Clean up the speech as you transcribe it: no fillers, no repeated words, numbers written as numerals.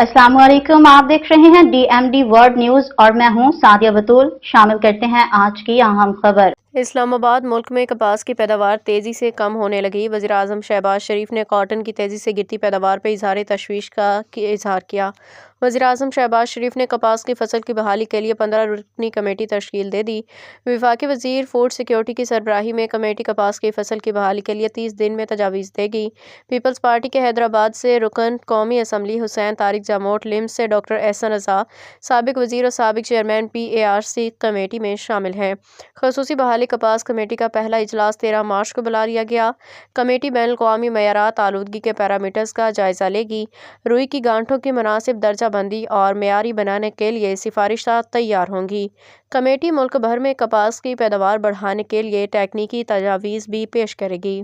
अस्सलाम वालेकुम। आप देख रहे हैं DMD वर्ल्ड न्यूज और मैं हूं सादिया बतूल। शामिल करते हैं आज की अहम खबर। इस्लामाबाद मुल्क में कपास की पैदावार तेज़ी से कम होने लगी। वज़ीर-ए-आज़म शहबाज शरीफ ने कॉटन की तेज़ी से गिरती पैदावार पर इजहार तशवीश का इजहार किया। वज़ीर-ए-आज़म शहबाज शरीफ ने कपास की फसल की बहाली के लिए 15 रुकनी कमेटी तश्कील दे दी। वफाकी वज़ीर फूड सिक्योरिटी की सरबराही में कमेटी कपास की फसल की बहाली के लिए 30 दिन में तजावीज़ देगी। पीपल्स पार्टी के हैदराबाद से रुकन कौमी असम्बली हुसैन तारिक जामोट, लिम्स से डॉक्टर एहसन रज़ा, साबिक वज़ीर और साबिक चेयरमैन PARC कमेटी में शामिल हैं। ख़ुसूसी बहाली कपास कमेटी का पहला इजलास 13 मार्च को बुला लिया गया। कमेटी बैनुल-अक़वामी मयारात आलूदगी के पैरामीटर्स का जायज़ा लेगी। रुई की गांठों की मुनासिब दर्जा बंदी और मेयारी बनाने के लिए सिफारिशात तैयार होंगी। कमेटी मुल्क भर में कपास की पैदावार बढ़ाने के लिए टेक्निकी तजावीज़ भी पेश करेगी।